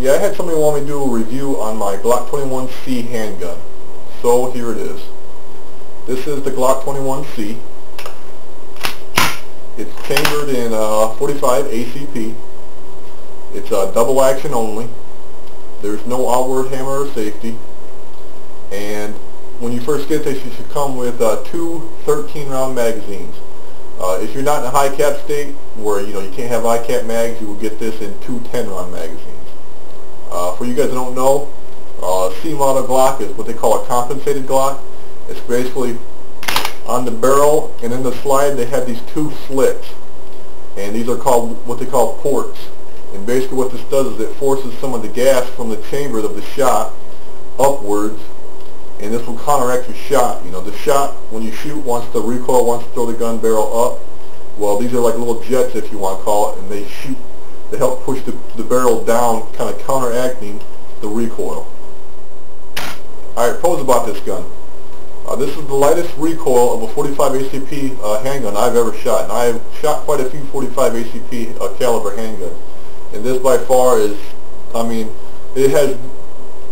Yeah, I had somebody want me to do a review on my Glock 21C handgun. So here it is. This is the Glock 21C. It's chambered in 45 ACP. It's double action only. There's no outward hammer or safety. And when you first get this, you should come with two 13-round magazines. If you're not in a high cap state where you can't have high cap mags, you will get this in two 10-round magazines. For you guys that don't know, C model Glock is what they call a compensated Glock. It's basically on the barrel and in the slide they have these two slits, and these are called what they call ports. And basically what this does is it forces some of the gas from the chamber of the shot upwards, and this will counteract your shot. The shot, when you shoot, wants to recoil, wants to throw the gun barrel up. Well, these are like little jets, if you want to call it, and they help push the barrel down, kind of counteracting the recoil. Alright, pros about this gun. This is the lightest recoil of a 45 ACP handgun I've ever shot, and I have shot quite a few 45 ACP caliber handguns. And this by far is, it has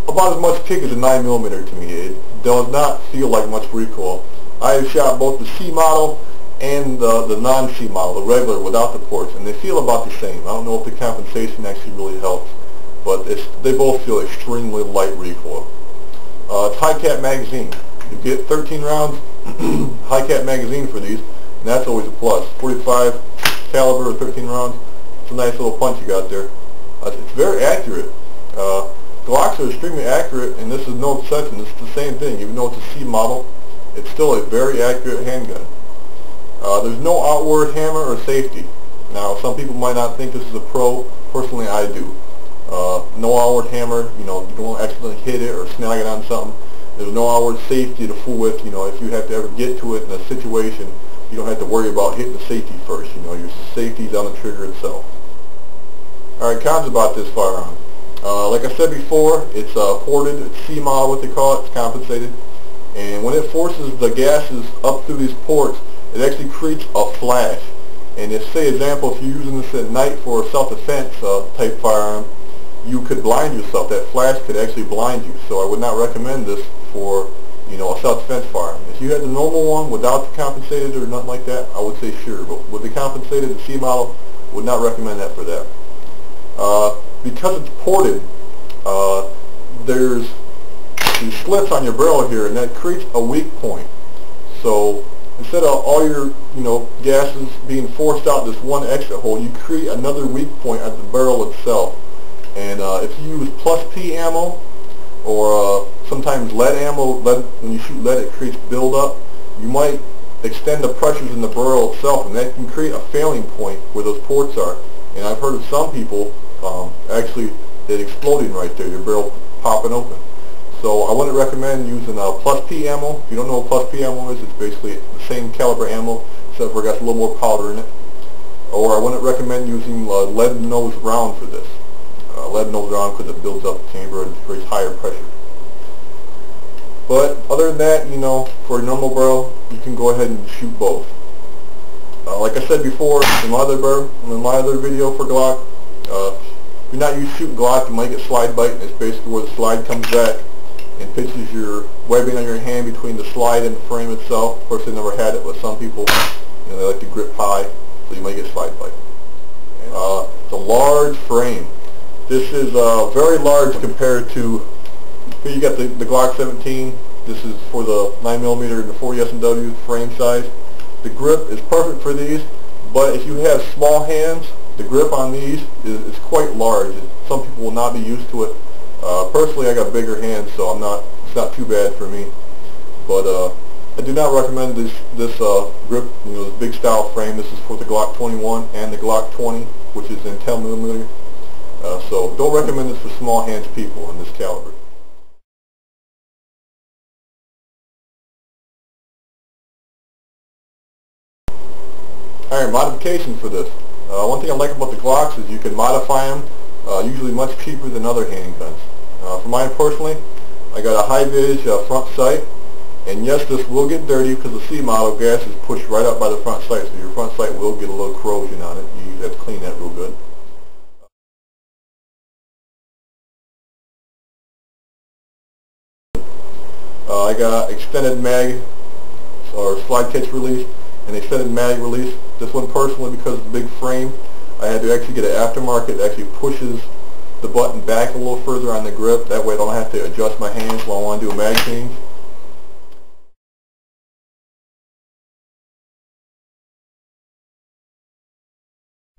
about as much kick as a 9mm to me. It does not feel like much recoil. I have shot both the C model and the non-C model, the regular without the ports, and they feel about the same. I don't know if the compensation actually really helps, but they both feel extremely light recoil. It's high cap magazine. You get 13 rounds, high cap magazine for these, and that's always a plus. 45 caliber or 13 rounds, it's a nice little punch you got there. It's very accurate. Glocks are extremely accurate, and this is no exception. It's the same thing. Even though it's a C model, it's still a very accurate handgun. There's no outward hammer or safety. Now, some people might not think this is a pro. Personally, I do. No outward hammer. You don't accidentally hit it or snag it on something. There's no outward safety to fool with. If you have to ever get to it in a situation, you don't have to worry about hitting the safety first. Your safety's on the trigger itself. Alright, cons about this firearm. Like I said before, it's ported, it's C model, what they call it, it's compensated. And when it forces the gases up through these ports, it actually creates a flash. And if, say, example, if you're using this at night for a self-defense type firearm, you could blind yourself. That flash could actually blind you. So I would not recommend this for, a self-defense firearm. If you had the normal one without the compensated or nothing like that, I would say sure. But with the compensated, the C model, would not recommend that for that. Because it's ported, there's these slits on your barrel here, and that creates a weak point. So instead of all your gases being forced out this one exit hole, you create another weak point at the barrel itself. And if you use plus P ammo, or sometimes lead ammo, when you shoot lead it creates buildup, you might extend the pressures in the barrel itself, and that can create a failing point where those ports are. And I've heard of some people actually it exploding right there, your barrel popping open. So I wouldn't recommend using plus P ammo. If you don't know what plus P ammo is, it's basically the same caliber ammo, except for it got a little more powder in it. Or I wouldn't recommend using lead nose round for this. Lead nose round because it builds up the chamber and creates higher pressure. But other than that, for a normal barrel, you can go ahead and shoot both. Like I said before in my other video for Glock, if you're not used to shooting Glock, you might get slide bite, and it's basically where the slide comes back and pinches your webbing on your hand between the slide and the frame itself. Of course, I never had it, but some people, they like to grip high, so you might get slide bite. It's a large frame. This is very large compared to, here you got the Glock 17. This is for the 9mm and the 40 S&W frame size. The grip is perfect for these, but if you have small hands, the grip on these is quite large. Some people will not be used to it. Personally, I got bigger hands, so it's not too bad for me. But I do not recommend this grip, this big style frame. This is for the Glock 21 and the Glock 20, which is in 10mm. So don't recommend this for small hands people in this caliber. Alright, modification for this. One thing I like about the Glocks is you can modify them usually much cheaper than other handguns. For mine personally, I got a high-vis front sight, and yes, this will get dirty because the C model gas is pushed right up by the front sight, so your front sight will get a little corrosion on it. You have to clean that real good. I got extended mag or slide catch release and extended mag release. This one personally, because of the big frame, I had to actually get an aftermarket that actually pushes the button back a little further on the grip. That way I don't have to adjust my hands while I want to do a mag change.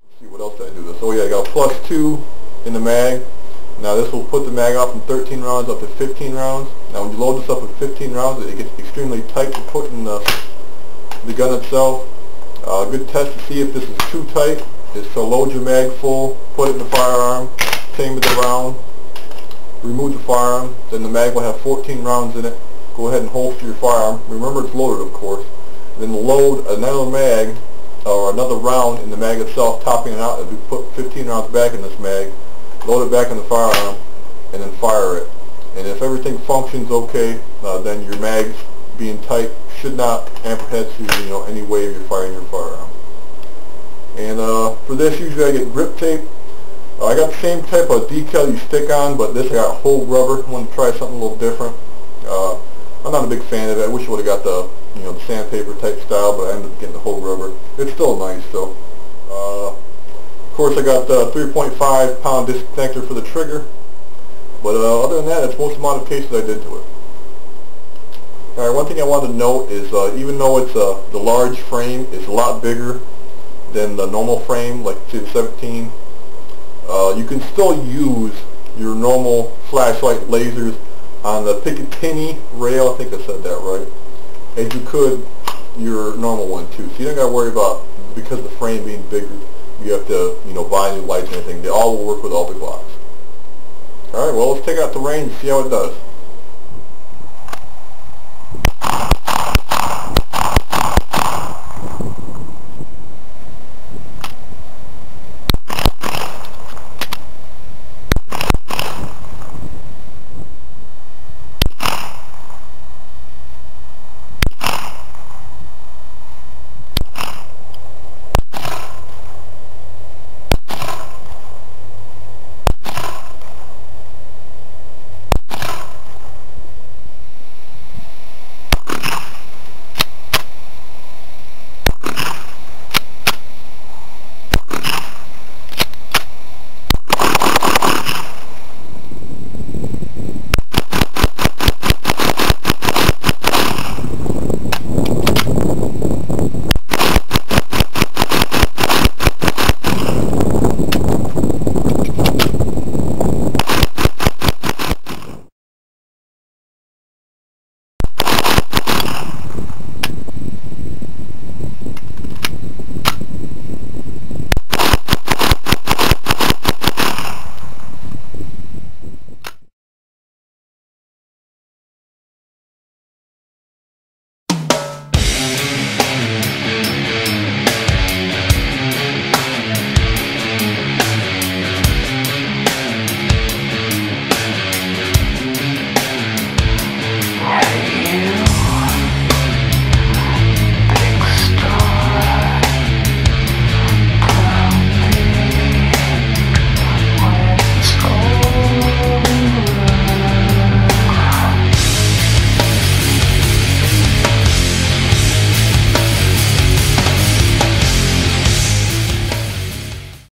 Let's see, what else did I do this? Oh yeah, I got +2 in the mag. Now this will put the mag off from 13 rounds up to 15 rounds. Now when you load this up with 15 rounds, it gets extremely tight to put in the gun itself. A good test to see if this is too tight is to load your mag full, put it in the firearm, chamber the round, remove the firearm, then the mag will have 14 rounds in it. Go ahead and holster your firearm. Remember it's loaded, of course. Then load another mag or another round in the mag itself, topping it out. If you put 15 rounds back in this mag, load it back in the firearm, and then fire it. And if everything functions okay, then your mags being tight should not apprehend to any way you're firing your firearm. And for this, usually I get grip tape. I got the same type of decal you stick on, but this I got whole rubber. I want to try something a little different. I'm not a big fan of it. I wish I would have got the the sandpaper type style, but I ended up getting the whole rubber. It's still nice though. Of course, I got the 3.5 pound disc connector for the trigger. But other than that, that's most of the modifications I did to it. Alright, one thing I wanted to note is even though it's the large frame, it's a lot bigger than the normal frame, like say the 17. You can still use your normal flashlight lasers on the Picatinny rail, I think I said that right, as you could your normal one too. So you don't got to worry about, because the frame being bigger, you have to buy new lights and everything. They all will work with all the Glocks. Alright, well let's take out the range and see how it does.